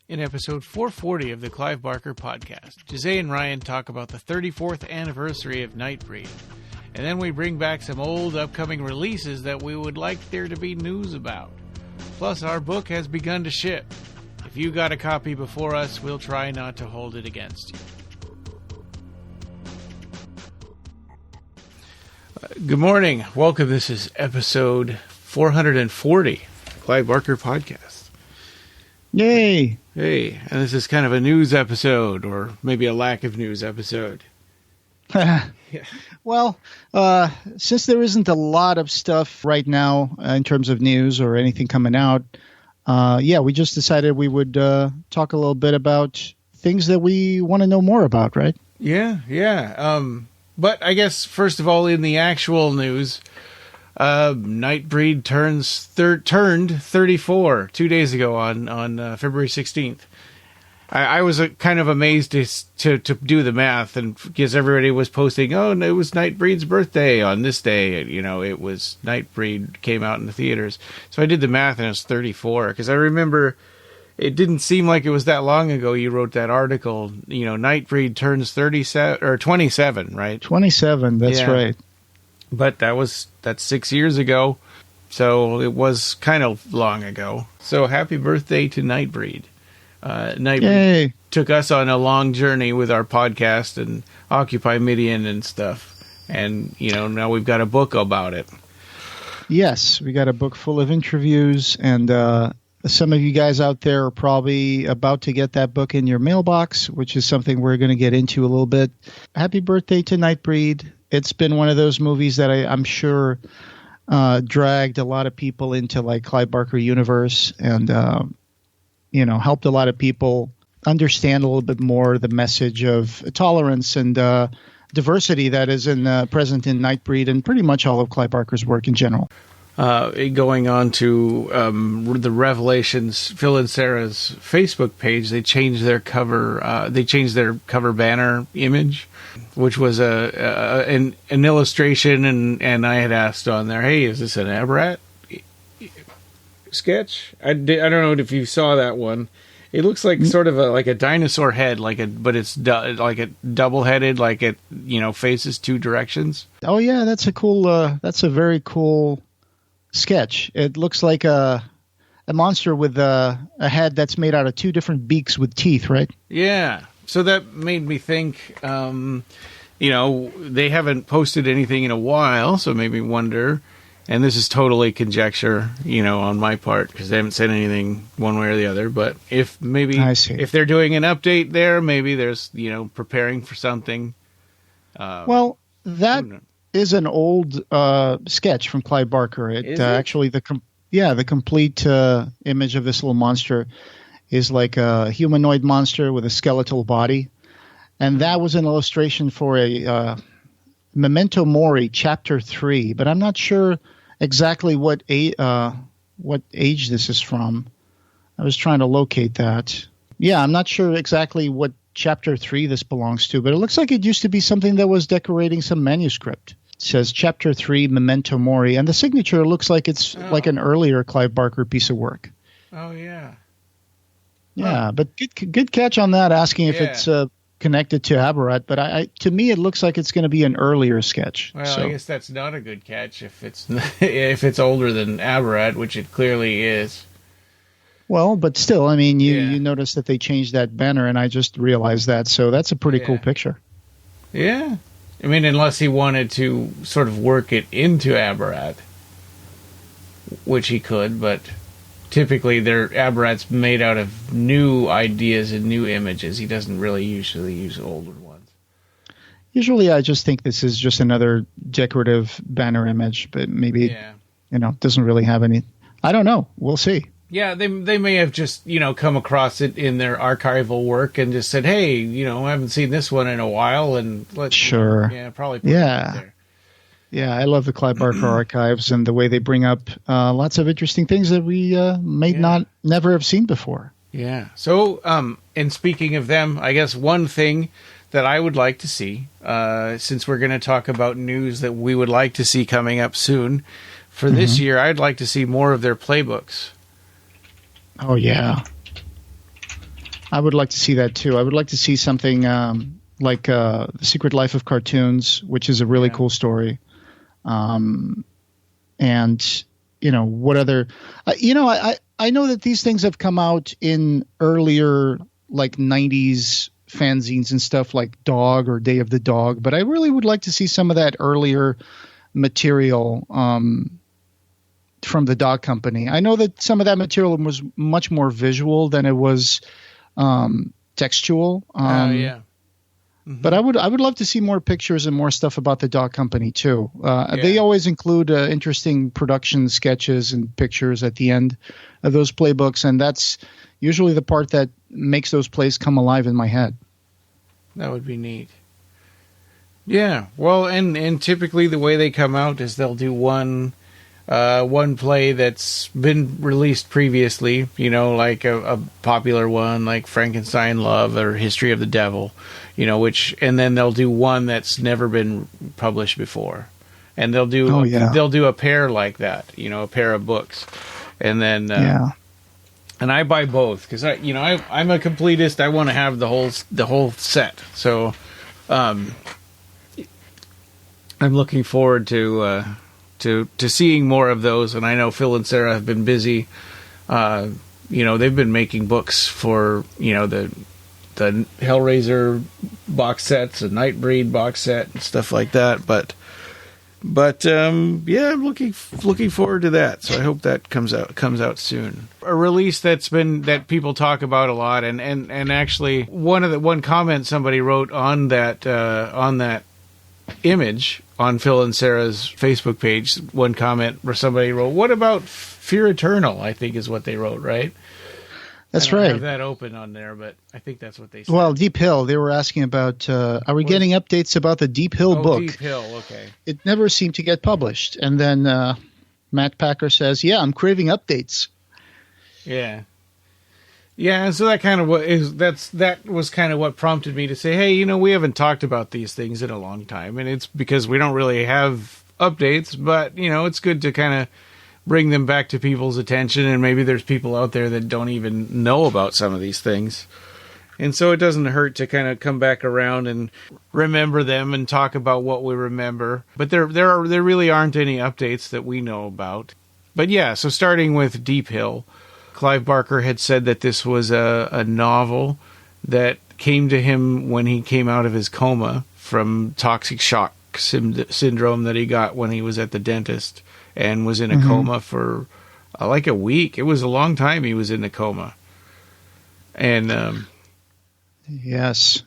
In episode 440 of the Clive Barker Podcast, Jose and Ryan talk about the 34th anniversary of Nightbreed. And then we bring back some old upcoming releases that we would like there to be news about. Plus, our book has begun to ship. If you got a copy before us, we'll try not to hold it against you. Good morning. Welcome. This is episode 440, Clive Barker Podcast. Yay! Hey, and this is kind of a news episode, or maybe a lack of news episode. Yeah. Well, since there isn't a lot of stuff right now in terms of news or anything coming out, we just decided we would talk a little bit about things that we want to know more about, right? Yeah. But I guess, first of all, in the actual news, Nightbreed turned 34 2 days ago on February 16th. I was kind of amazed to do the math, and because everybody was posting, oh, it was Nightbreed's birthday on this day. You know, it was Nightbreed came out in the theaters. So I did the math, and it was 34. Because I remember it didn't seem like it was that long ago you wrote that article. You know, Nightbreed turns 37 or 27, right? 27, that's right. But that's 6 years ago, so it was kind of long ago. So happy birthday to Nightbreed. Nightbreed took us on a long journey with our podcast and Occupy Midian and stuff. And, you know, now we've got a book about it. Yes, we got a book full of interviews, and some of you guys out there are probably about to get that book in your mailbox, which is something we're going to get into a little bit. Happy birthday to Nightbreed. It's been one of those movies that I'm sure dragged a lot of people into like Clive Barker universe and, helped a lot of people understand a little bit more the message of tolerance and diversity that is present in Nightbreed and pretty much all of Clive Barker's work in general. Going on to the Revelations, Phil and Sarah's Facebook page, they changed their cover. They changed their cover banner image, which was an illustration, and I had asked on there, "Hey, is this an Abarat sketch?" I don't know if you saw that one. It looks like sort of like a dinosaur head, but it's like a double-headed, like it faces two directions. Oh yeah, that's a very cool sketch. It looks like a monster with a head that's made out of two different beaks with teeth, right? Yeah. So that made me think, they haven't posted anything in a while, so made me wonder, and this is totally conjecture, on my part, because they haven't said anything one way or the other, but if they're doing an update there, maybe there's, preparing for something. That is an old sketch from Clive Barker. Actually, the complete image of this little monster is like a humanoid monster with a skeletal body, and that was an illustration for a Memento Mori Chapter 3. But I'm not sure exactly what age this is from. I was trying to locate that. Yeah, I'm not sure exactly what Chapter 3 this belongs to, but it looks like it used to be something that was decorating some manuscript. It says Chapter 3, Memento Mori, and the signature looks like it's like an earlier Clive Barker piece of work. Oh, yeah. Yeah, but good catch on that, asking if it's connected to Abarat, but to me it looks like it's going to be an earlier sketch. Well, I guess that's not a good catch if it's older than Abarat, which it clearly is. Well, but still, I mean, you notice that they changed that banner, and I just realized that, so that's a pretty cool picture. Yeah. I mean, unless he wanted to sort of work it into Abarat, which he could, but typically Abarat's made out of new ideas and new images. He doesn't really usually use older ones. Usually I just think this is just another decorative banner image, but maybe, doesn't really have any. I don't know. We'll see. Yeah, they may have just, come across it in their archival work and just said, hey, I haven't seen this one in a while, and let's... Sure. Probably put it there. Yeah, I love the Clive Barker archives and the way they bring up lots of interesting things that we never have seen before. Yeah. So, and speaking of them, I guess one thing that I would like to see, since we're going to talk about news that we would like to see coming up soon, for this year, I'd like to see more of their playbooks. Oh, yeah. I would like to see that too. I would like to see something like The Secret Life of Cartoons, which is a really cool story. And what other? I know that these things have come out in earlier like 90s fanzines and stuff like Dog or Day of the Dog, but I really would like to see some of that earlier material from the Dog Company. I know that some of that material was much more visual than it was textual. But I would love to see more pictures and more stuff about the Dog Company too. They always include interesting production sketches and pictures at the end of those playbooks, and that's usually the part that makes those plays come alive in my head. That would be neat. Yeah, well, and typically the way they come out is they'll do one play that's been released previously, like a popular one like Frankenstein Love or History of the Devil, and then they'll do one that's never been published before. And they'll do they'll do a pair like that, a pair of books. And then and I buy both because I'm a completist. I want to have the whole set. So I'm looking forward to seeing more of those, and I know Phil and Sarah have been busy. They've been making books for the Hellraiser box sets, a Nightbreed box set, and stuff like that. But I'm looking forward to that. So I hope that comes out soon. A release that people talk about a lot, and actually one comment somebody wrote on that image on Phil and Sarah's Facebook page, one comment where somebody wrote, "What about Fear Eternal?" I think is what they wrote, right? That's right. I have that open on there, but I think that's what they said. Well, Deep Hill, they were asking about, are we getting updates about the Deep Hill book? Deep Hill, okay. It never seemed to get published. And then Matt Packer says, yeah, I'm craving updates. Yeah. Yeah, and so that was kind of what prompted me to say, hey, we haven't talked about these things in a long time, and it's because we don't really have updates, but it's good to kind of bring them back to people's attention, and maybe there's people out there that don't even know about some of these things. And so it doesn't hurt to kind of come back around and remember them and talk about what we remember. But there really aren't any updates that we know about. But yeah, so starting with Deep Hill, Clive Barker had said that this was a novel that came to him when he came out of his coma from toxic shock syndrome that he got when he was at the dentist and was in a coma for like a week. It was a long time he was in a coma. And yes,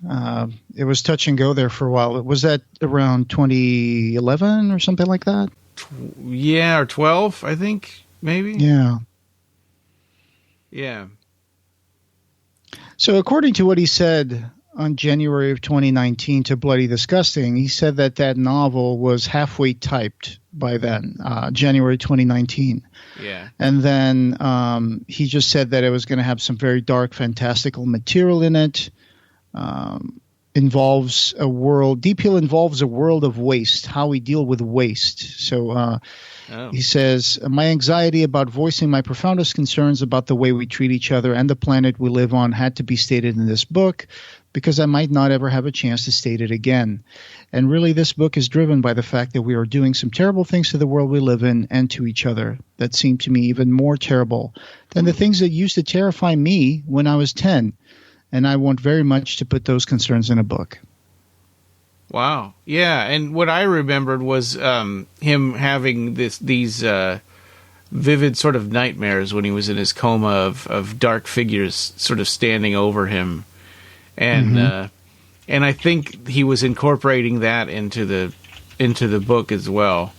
it was touch and go there for a while. Was that around 2011 or something like that? Or 12, I think, maybe. Yeah. Yeah. So according to what he said on January of 2019 to Bloody Disgusting, he said that novel was halfway typed by then, January 2019. Yeah. And then he just said that it was going to have some very dark, fantastical material in it. Involves a world. Deep Hill involves a world of waste, how we deal with waste. So he says, my anxiety about voicing my profoundest concerns about the way we treat each other and the planet we live on had to be stated in this book because I might not ever have a chance to state it again. And really, this book is driven by the fact that we are doing some terrible things to the world we live in and to each other that seem to me even more terrible than the things that used to terrify me when I was 10. And I want very much to put those concerns in a book. Wow. Yeah, and what I remembered was him having these vivid sort of nightmares when he was in his coma of dark figures sort of standing over him. And and I think he was incorporating that into the book as well.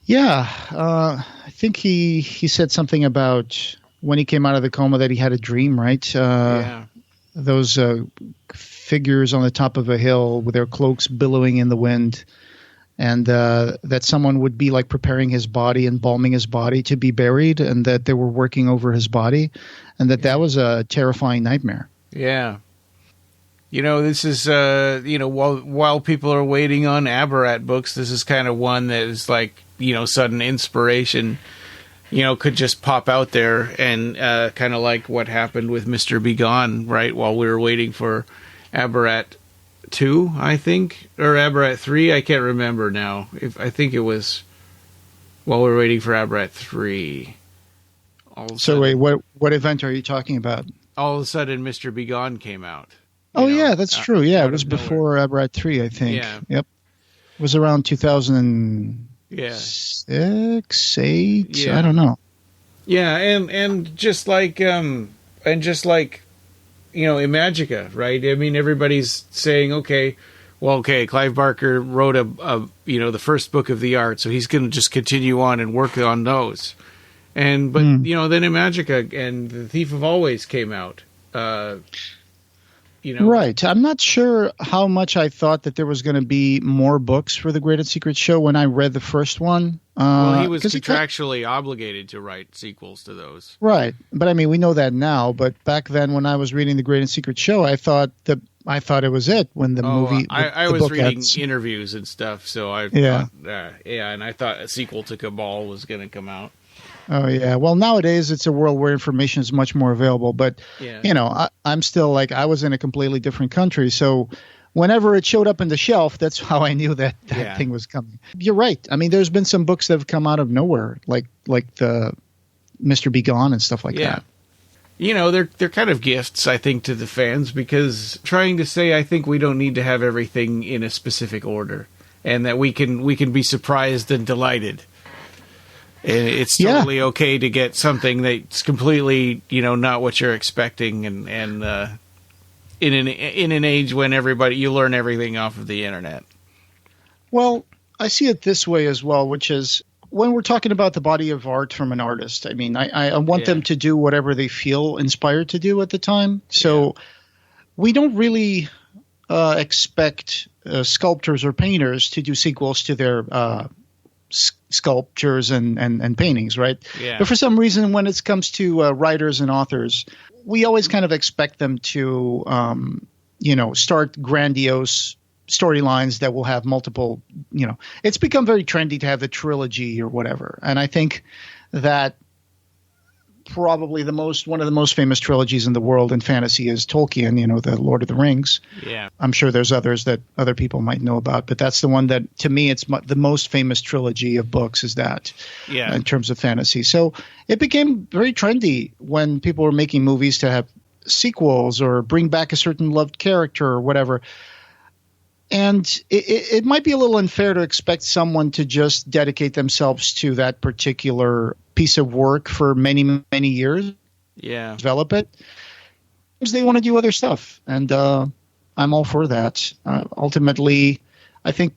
Yeah, I think he said something about when he came out of the coma that he had a dream, right? Yeah. Those figures on the top of a hill with their cloaks billowing in the wind, and that someone would be like preparing his body, embalming his body to be buried, and that they were working over his body, and that was a terrifying nightmare. Yeah. This is, while people are waiting on Abarat books, this is kind of one that is like, sudden inspiration. could just pop out there, and kind of like what happened with Mr. Begone, right? While we were waiting for Abarat 2, I think, or Abarat 3, I can't remember now. I think it was while we were waiting for Abarat 3. So wait, what event are you talking about? All of a sudden, Mr. Begone came out. Yeah, that's true. Yeah, it was before Abarat 3, I think. Yeah. Yep. It was around 2006, 8. Yeah. I don't know. Yeah, and just like Imagica, right? I mean, everybody's saying, okay, Clive Barker wrote the first book of the art, so he's going to just continue on and work on those. Then Imagica and The Thief of Always came out. Right. I'm not sure how much I thought that there was going to be more books for the Great and Secret Show when I read the first one. Well, he was contractually obligated to write sequels to those. Right. But I mean, we know that now. But back then when I was reading the Great and Secret Show, I thought it was it when the movie. I was reading interviews and stuff. So I thought, and I thought a sequel to Cabal was going to come out. Oh, yeah. Well, nowadays it's a world where information is much more available. But, I'm still I was in a completely different country. So whenever it showed up in the shelf, that's how I knew that thing was coming. You're right. I mean, there's been some books that have come out of nowhere, like the Mr. Begone and stuff like that. They're kind of gifts, I think, to the fans, because trying to say, I think we don't need to have everything in a specific order, and that we can be surprised and delighted. And it's totally okay to get something that's completely, not what you're expecting, and in an age when you learn everything off of the internet. Well, I see it this way as well, which is when we're talking about the body of art from an artist. I mean, I want them to do whatever they feel inspired to do at the time. So we don't really expect sculptors or painters to do sequels to their sculptures and paintings, right? Yeah. But for some reason, when it comes to writers and authors, we always kind of expect them to, start grandiose storylines that will have multiple, it's become very trendy to have the trilogy or whatever. And I think that probably one of the most famous trilogies in the world in fantasy is Tolkien, the Lord of the Rings. Yeah. I'm sure there's others that other people might know about, but that's the one that, to me, it's the most famous trilogy of books is that in terms of fantasy. So it became very trendy when people were making movies to have sequels or bring back a certain loved character or whatever. And it might be a little unfair to expect someone to just dedicate themselves to that particular piece of work for many, many years. Yeah. Develop it. Because they want to do other stuff. And I'm all for that. Ultimately, I think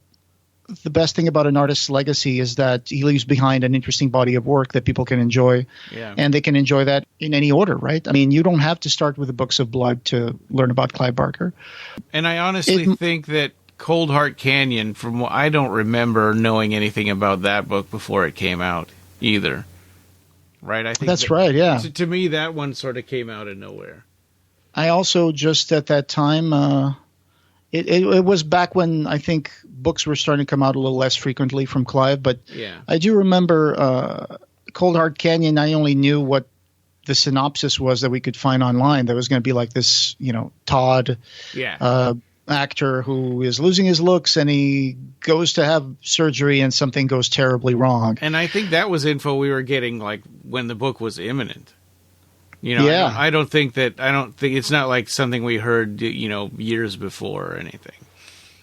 the best thing about an artist's legacy is that he leaves behind an interesting body of work that people can enjoy. Yeah. And they can enjoy that in any order, right? I mean, you don't have to start with the Books of Blood to learn about Clive Barker. And I honestly think that Cold Heart Canyon, from what I don't remember knowing anything about that book before it came out either. Right? I think that's right, yeah. So to me, that one sort of came out of nowhere. I also just at that time, it was back when I think books were starting to come out a little less frequently from Clive, but I do remember Cold Heart Canyon. I only knew what the synopsis was that we could find online. There was going to be like this, Todd actor who is losing his looks and he goes to have surgery and something goes terribly wrong. And I think that was info we were getting like when the book was imminent. I don't think it's not like something we heard, years before or anything.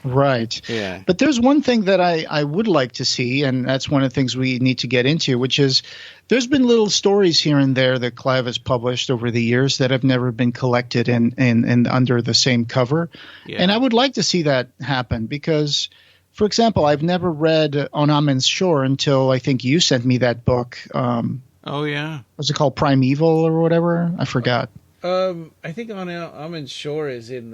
Right. Yeah. But there's one thing that I would like to see, and that's one of the things we need to get into, which is there's been little stories here and there that Clive has published over the years that have never been collected and under the same cover. Yeah. And I would like to see that happen because, for example, I've never read On Amen's Shore until I think you sent me that book. Oh, yeah. Was it called Primeval or whatever? I forgot. I think On Amen's Shore is in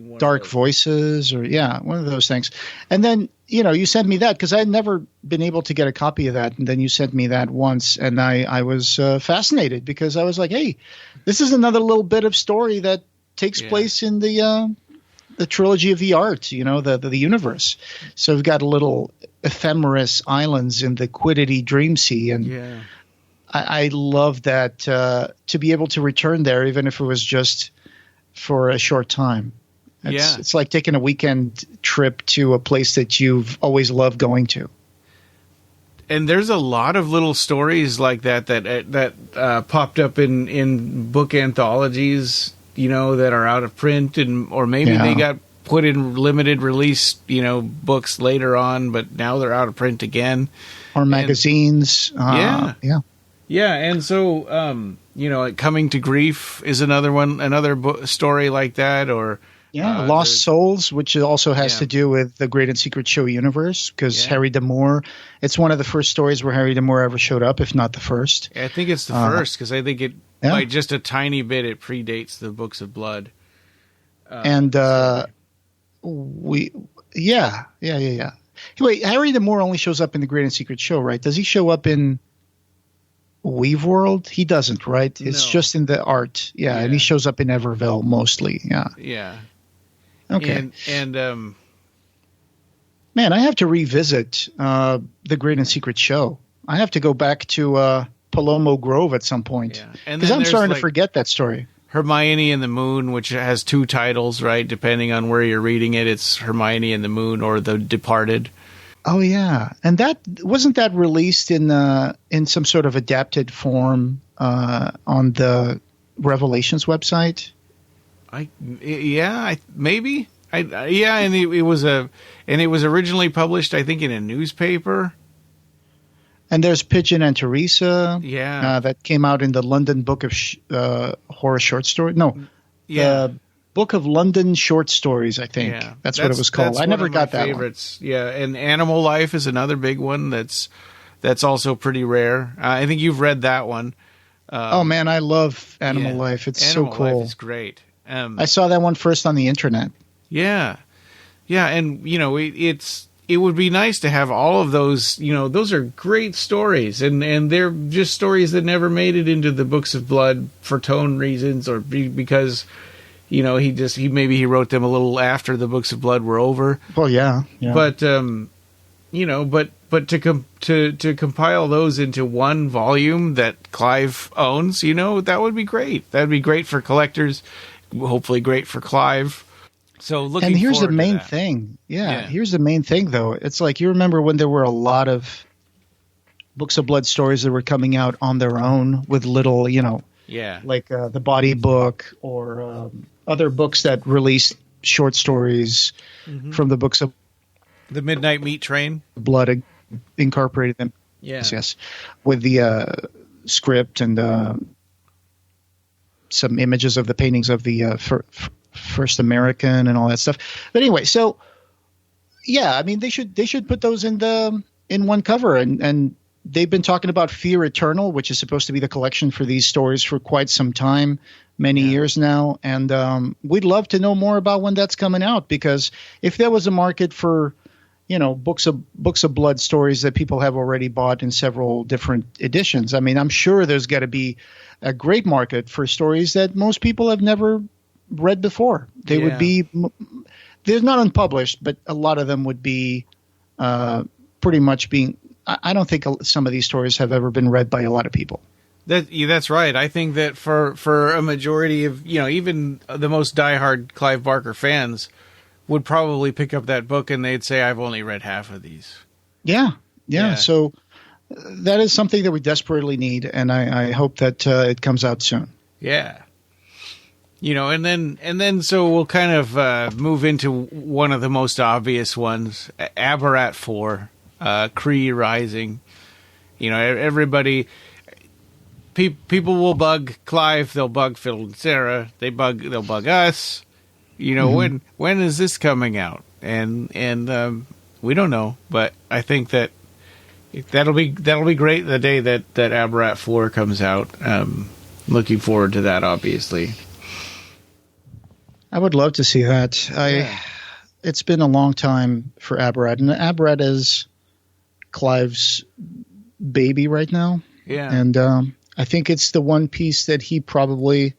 one Dark Voices or one of those things. And then, you sent me that because I had never been able to get a copy of that. And then you sent me that once and I was fascinated because I was like, hey, this is another little bit of story that takes place in the trilogy of the art, the universe. So we've got little ephemeris islands in the Quiddity Dream Sea. And I love that to be able to return there, even if it was just for a short time. It's like taking a weekend trip to a place that you've always loved going to. And there's a lot of little stories like that popped up in book anthologies, that are out of print, or maybe they got put in limited release, books later on, but now they're out of print again. Or magazines. Yeah. And so, Coming to Grief is another story like that, or Lost Souls, which also has to do with the Great and Secret Show universe, because Harry D'Amour, it's one of the first stories where Harry D'Amour ever showed up, if not the first. I think it's the first, because I think it, by just a tiny bit, it predates the Books of Blood. Wait, Harry D'Amour only shows up in the Great and Secret Show, right? Does he show up in Weave World? He doesn't, right? It's just in the art. Yeah, and he shows up in Everville mostly. Yeah. Okay. And man, I have to revisit the Great and Secret Show. I have to go back to Palomo Grove at some point. Because I'm starting to forget that story. Hermione and the Moon, which has 2 titles, right? Depending on where you're reading it, it's Hermione and the Moon or The Departed. Oh yeah, and that wasn't that released in some sort of adapted form on the Revelations website. Maybe. And it was originally published, I think, in a newspaper. And there's Pigeon and Teresa. Yeah, that came out in the London Book of Horror Short Story. No, Book of London Short Stories, I think. Yeah, that's what it was called. I never got that favorites. One. Yeah, and Animal Life is another big one that's also pretty rare. I think you've read that one. Oh, man, I love Animal Life. It's so cool. Animal Life is great. I saw that one first on the internet. Yeah. Yeah, and, it would be nice to have all of those, those are great stories, and they're just stories that never made it into the Books of Blood for tone reasons, or because... he wrote them a little after the Books of Blood were over. Well, yeah. But but to compile those into one volume that Clive owns, that would be great. That'd be great for collectors. Hopefully, great for Clive. So looking. And here's the main thing. Here's the main thing, though. It's like, you remember when there were a lot of Books of Blood stories that were coming out on their own with little, like the Body Book or other books that released short stories from the Books of the Midnight Meat Train. Blood incorporated them. Yes, with the script and some images of the paintings of the first American and all that stuff. But anyway, so I mean, they should put those in one cover, and they've been talking about Fear Eternal, which is supposed to be the collection for these stories for quite some time, many years now. And we'd love to know more about when that's coming out, because if there was a market for, books of blood stories that people have already bought in several different editions, I mean, I'm sure there's got to be a great market for stories that most people have never read before. They would be – they're not unpublished, but a lot of them would be pretty much being – I don't think some of these stories have ever been read by a lot of people. That's right. I think that for a majority of, even the most diehard Clive Barker fans would probably pick up that book and they'd say, I've only read half of these. Yeah. So that is something that we desperately need, and I hope that it comes out soon. Yeah. And then so we'll kind of move into one of the most obvious ones, Abarat 4. Kree Rising. Everybody, people will bug Clive, they'll bug Phil and Sarah, they'll bug us. When is this coming out? And we don't know, but I think that'll be great the day that Abarat 4 comes out. Looking forward to that, obviously. I would love to see that. It's been a long time for Abarat, and Abarat is Clive's baby right now. Yeah. And I think it's the one piece that he probably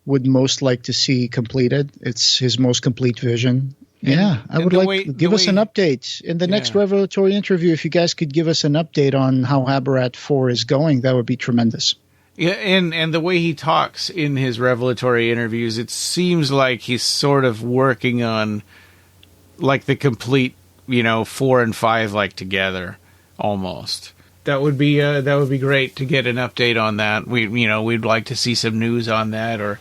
would most like to see completed. It's his most complete vision. Yeah, I would like give us an update in the next revelatory interview. If you guys could give us an update on how Abarat 4 is going, that would be tremendous. Yeah, and the way he talks in his revelatory interviews, it seems like he's sort of working on like the complete, 4 and 5 like together almost. That would be great to get an update on that. We'd like to see some news on that, or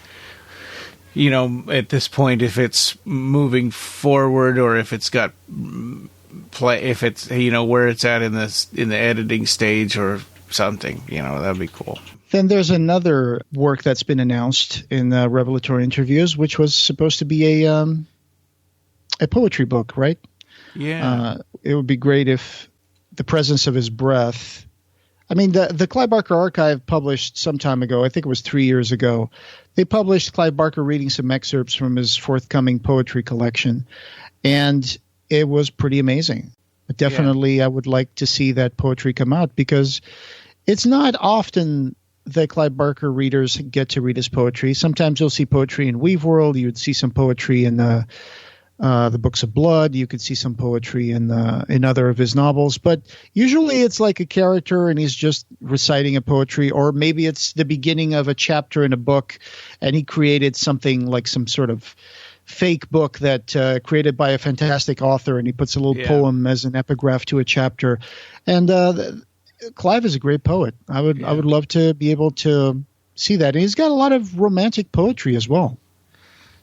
at this point, if it's moving forward or if it's got if it's where it's at in the editing stage or something, that'd be cool. Then there's another work that's been announced in the revelatory interviews, which was supposed to be a poetry book, right? Yeah. It would be great if The Presence of His Breath. I mean, the Clive Barker Archive published some time ago, I think it was 3 years ago, they published Clive Barker reading some excerpts from his forthcoming poetry collection, and it was pretty amazing. But definitely, I would like to see that poetry come out, because it's not often that Clive Barker readers get to read his poetry. Sometimes you'll see poetry in Weave World. You would see some poetry in the Books of Blood. You could see some poetry in other of his novels, but usually it's like a character and he's just reciting a poetry, or maybe it's the beginning of a chapter in a book and he created something like some sort of fake book that created by a fantastic author, and he puts a little poem as an epigraph to a chapter. And Clive is a great poet. I would love to be able to see that. And he's got a lot of romantic poetry as well.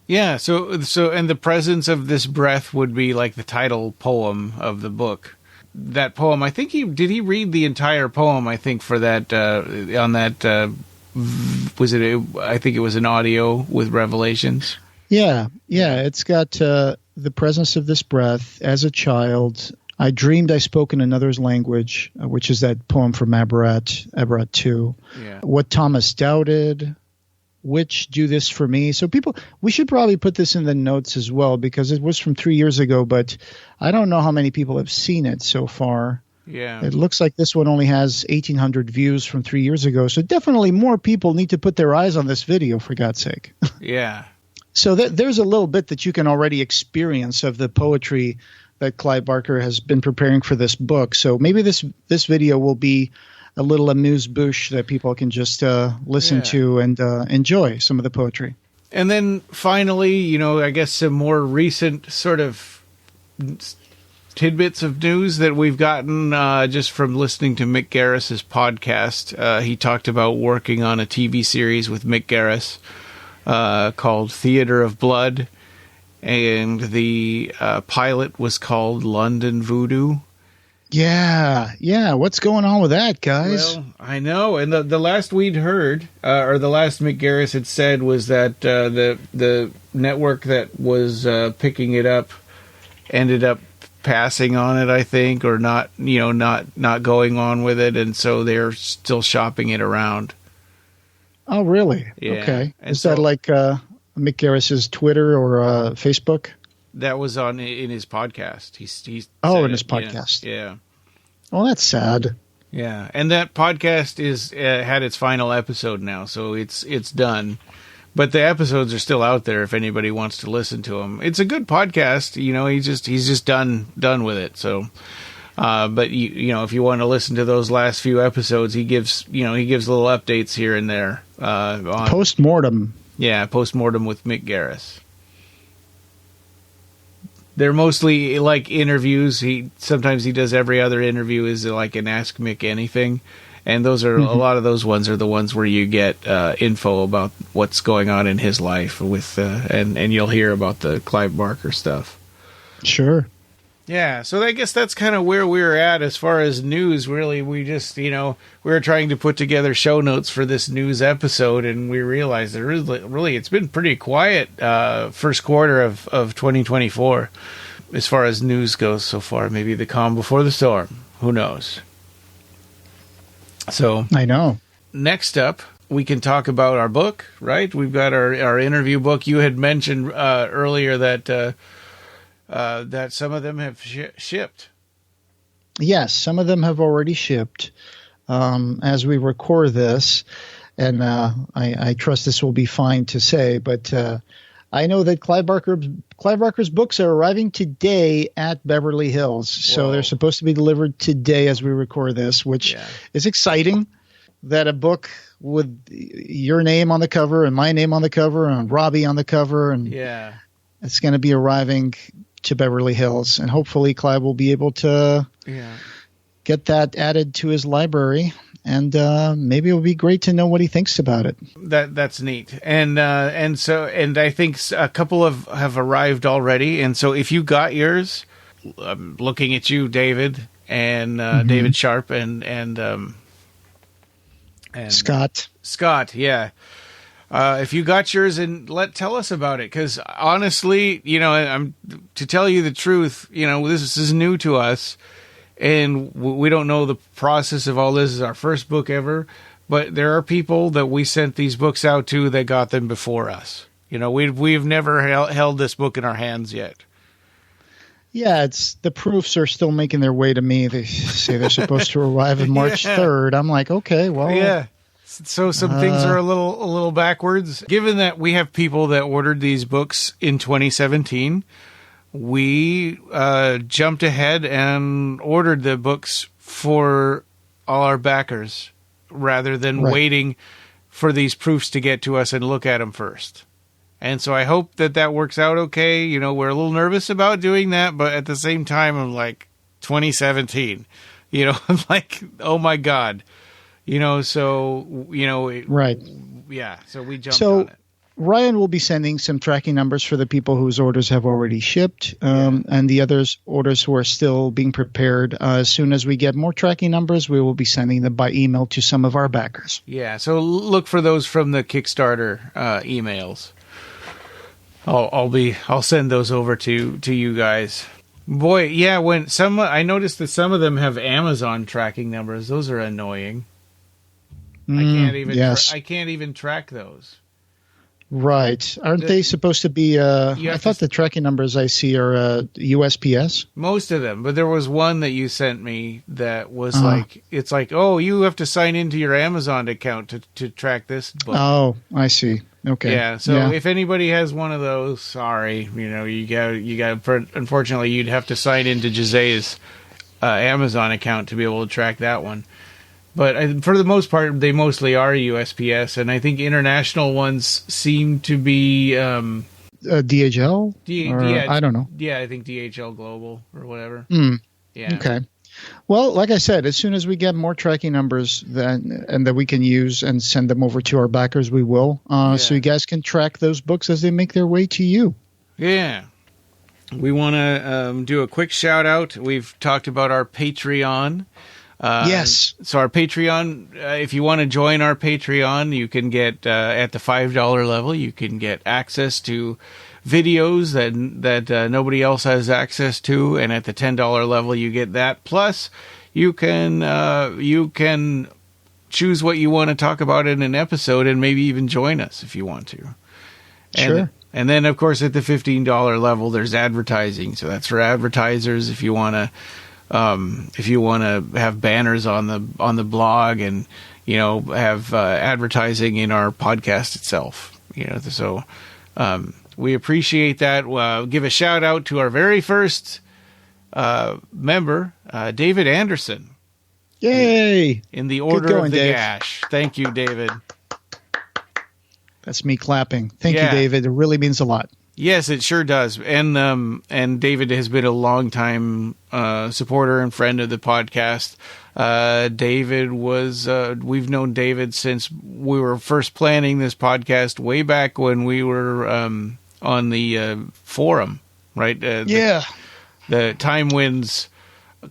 Yeah, so and The Presence of This Breath would be like the title poem of the book. That poem, I think did he read the entire poem, I think, for that on that I think it was an audio with Revelations. Yeah, it's got The Presence of This Breath. As a child, I dreamed I spoke in another's language, which is that poem from Abarat 2. Yeah. What Thomas Doubted, Which Do This For Me. So we should probably put this in the notes as well, because it was from 3 years ago, but I don't know how many people have seen it so far. Yeah. It looks like this one only has 1,800 views from 3 years ago. So definitely more people need to put their eyes on this video, for God's sake. Yeah. So there's a little bit that you can already experience of the poetry that Clive Barker has been preparing for this book. So maybe this video will be a little amuse-bouche that people can just listen to and enjoy some of the poetry. And then finally, I guess some more recent sort of tidbits of news that we've gotten just from listening to Mick Garris's podcast. He talked about working on a TV series with Mick Garris called Theater of Blood, and the pilot was called London Voodoo. Yeah. What's going on with that, guys? Well, I know. And the last we'd heard, or the last Mick Garris had said, was that the network that was picking it up ended up passing on it, I think, or not going on with it, and so they're still shopping it around. Oh, really? Yeah. Okay. Is that like Mick Garris's Twitter or Facebook? That was in his podcast. He's in his podcast. Yeah. Oh, that's sad. Yeah, and that podcast is had its final episode now, so it's done. But the episodes are still out there if anybody wants to listen to them. It's a good podcast. He's just done with it. So, but if you want to listen to those last few episodes, he gives little updates here and there. On Postmortem. Yeah, Postmortem with Mick Garris. They're mostly like interviews. Sometimes he does every other interview is like an Ask Mick Anything, and those are a lot of those ones are the ones where you get info about what's going on in his life with and you'll hear about the Clive Barker stuff. Sure. Yeah, so I guess that's kind of where we're at as far as news. Really, we just, we were trying to put together show notes for this news episode, and we realized that really it's been pretty quiet first quarter of 2024 as far as news goes so far. Maybe the calm before the storm. Who knows? So I know. Next up, we can talk about our book, right? We've got our interview book. You had mentioned earlier that some of them have shipped. Yes, some of them have already shipped as we record this, and I trust this will be fine to say, but I know that Clive Barker's books are arriving today at Beverly Hills. So they're supposed to be delivered today as we record this, which is exciting, that a book with your name on the cover and my name on the cover and Robbie on the cover, and it's going to be arriving to Beverly Hills. And hopefully Clive will be able to get that added to his library. And maybe it would be great to know what he thinks about it. That's neat, and I think a couple have arrived already. And so if you got yours, I'm looking at you, David, and David Sharp, and Scott, yeah. If you got yours, and tell us about it, because honestly, I'm to tell you the truth, this is new to us. And we don't know the process of all this. This is our first book ever. But there are people that we sent these books out to that got them before us. We've never held this book in our hands yet. Yeah, the proofs are still making their way to me. They say they're supposed to arrive on March 3rd. I'm like, okay, well. Yeah. So some things are a little backwards. Given that we have people that ordered these books in 2017, we jumped ahead and ordered the books for all our backers rather than waiting for these proofs to get to us and look at them first. And so I hope that works out okay. We're a little nervous about doing that, but at the same time, I'm like, 2017, I'm like, oh my God, so, yeah, so we jumped on it. Ryan will be sending some tracking numbers for the people whose orders have already shipped, and the others' orders who are still being prepared. As soon as we get more tracking numbers, we will be sending them by email to some of our backers. Yeah, so look for those from the Kickstarter emails. I'll send those over to you guys. Boy, yeah, I noticed that some of them have Amazon tracking numbers. Those are annoying. I can't even track those. Right. Aren't they supposed to be I thought the tracking numbers I see are USPS? Most of them, but there was one that you sent me that was it's like, oh, you have to sign into your Amazon account to track this book. Oh, I see. Okay. Yeah, so if anybody has one of those, sorry, you got unfortunately you'd have to sign into Jose's Amazon account to be able to track that one. But for the most part, they mostly are USPS, and I think international ones seem to be DHL. I don't know. Yeah, I think DHL Global or whatever. Yeah. Okay. Well, like I said, as soon as we get more tracking numbers and that we can use and send them over to our backers, we will. So you guys can track those books as they make their way to you. Yeah. We want to do a quick shout out. We've talked about our Patreon. Yes. So our Patreon, if you want to join our Patreon, you can get at the $5 level, you can get access to videos that nobody else has access to, and at the $10 level, you get that. Plus, you can choose what you want to talk about in an episode, and maybe even join us if you want to. Sure. And then, of course, at the $15 level, there's advertising. So that's for advertisers if you want to. If you want to have banners on the blog and have advertising in our podcast itself, so we appreciate that. Give a shout out to our very first member, David Anderson. Yay! In the order of the Dave. Gash. Thank you, David. That's me clapping. Thank you, David. It really means a lot. Yes, it sure does. And David has been a longtime supporter and friend of the podcast. David was we've known David since we were first planning this podcast way back when we were on the forum, right? The Time Winds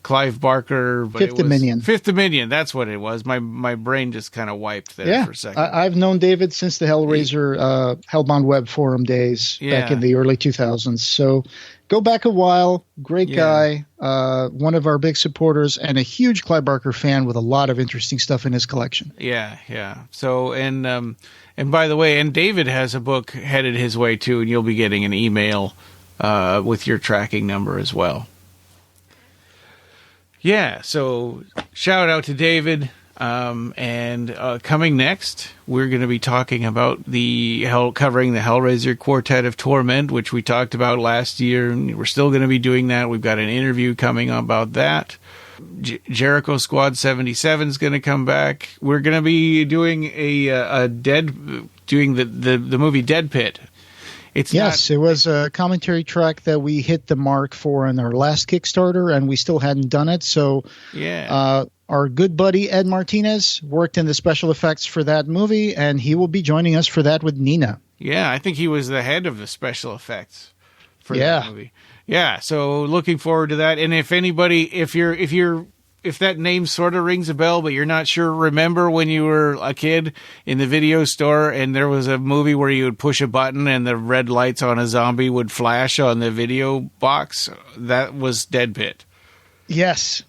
Clive Barker. Fifth Dominion. Fifth Dominion, that's what it was. My brain just kind of wiped there for a second. I've known David since the Hellraiser Hellbound Web Forum days back in the early 2000s. So go back a while. Great guy. One of our big supporters and a huge Clive Barker fan with a lot of interesting stuff in his collection. Yeah. So, and by the way, and David has a book headed his way too, and you'll be getting an email with your tracking number as well. Yeah, so shout out to David. And coming next, we're going to be talking about covering the Hellraiser Quartet of Torment, which we talked about last year, and we're still going to be doing that. We've got an interview coming up about that. Jericho Squad 77 is going to come back. We're going to be doing doing the movie Dead Pit. It was a commentary track that we hit the mark for in our last Kickstarter, and we still hadn't done it. So, our good buddy Ed Martinez worked in the special effects for that movie, and he will be joining us for that with Nina. Yeah, I think he was the head of the special effects for that movie. Yeah, so looking forward to that. And if anybody, if that name sort of rings a bell, but you're not sure, remember when you were a kid in the video store and there was a movie where you would push a button and the red lights on a zombie would flash on the video box? That was Dead Pit. Yes.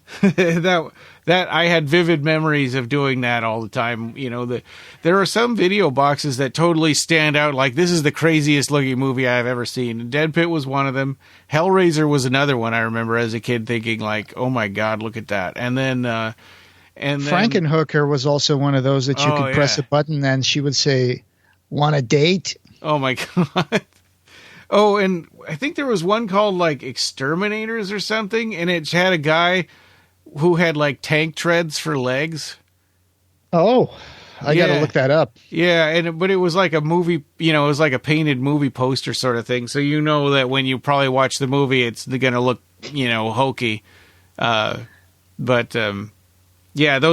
That I had vivid memories of doing that all the time. You know, there are some video boxes that totally stand out. Like, this is the craziest looking movie I've ever seen. Dead Pit was one of them. Hellraiser was another one I remember as a kid thinking like, oh my God, look at that. And then Frankenhooker was also one of those that you could press a button and she would say, "Want a date?" Oh my God. Oh, and I think there was one called like Exterminators or something, and it had a guy who had like tank treads for legs. Oh, I got to look that up. Yeah, but it was like a movie, it was like a painted movie poster sort of thing. So you know that when you probably watch the movie, it's going to look, hokey. Those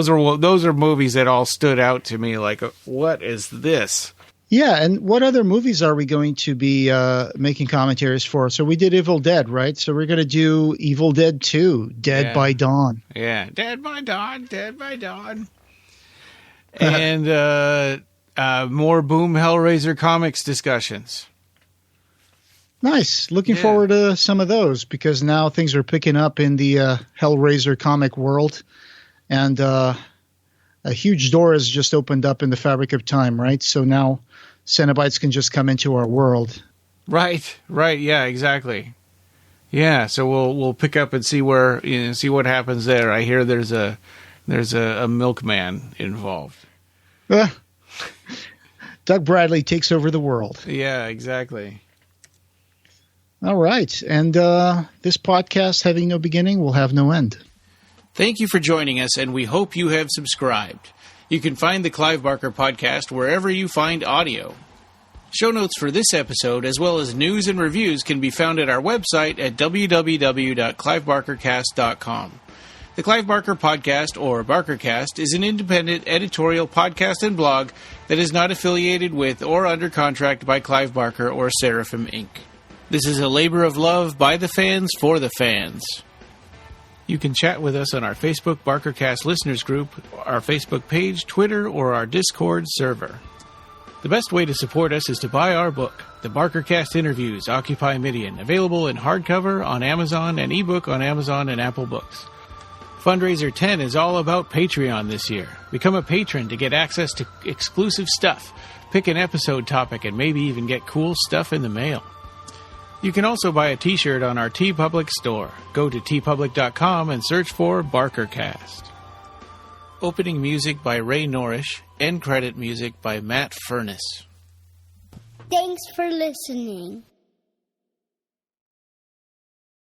are movies that all stood out to me. Like, what is this? Yeah, and what other movies are we going to be making commentaries for? So we did Evil Dead, right? So we're going to do Evil Dead 2, Dead by Dawn. Yeah, Dead by Dawn, Dead by Dawn. And more Boom Hellraiser comics discussions. Nice. Looking forward to some of those because now things are picking up in the Hellraiser comic world. And a huge door has just opened up in the fabric of time, right? So now Cenobites can just come into our world. Right. Yeah, exactly. Yeah, so we'll pick up and see see what happens there. I hear there's a milkman involved. Doug Bradley takes over the world. Yeah, exactly. All right. And this podcast, having no beginning, will have no end. Thank you for joining us, and we hope you have subscribed. You can find the Clive Barker Podcast wherever you find audio. Show notes for this episode, as well as news and reviews, can be found at our website at www.clivebarkercast.com. The Clive Barker Podcast, or BarkerCast, is an independent editorial podcast and blog that is not affiliated with or under contract by Clive Barker or Seraphim Inc. This is a labor of love by the fans for the fans. You can chat with us on our Facebook BarkerCast listeners group, our Facebook page, Twitter, or our Discord server. The best way to support us is to buy our book, The BarkerCast Interviews, Occupy Midian, available in hardcover on Amazon and ebook on Amazon and Apple Books. Fundraiser 10 is all about Patreon this year. Become a patron to get access to exclusive stuff, pick an episode topic, and maybe even get cool stuff in the mail. You can also buy a t-shirt on our TeePublic store. Go to tpublic.com and search for BarkerCast. Opening music by Ray Norrish. End credit music by Matt Furness. Thanks for listening.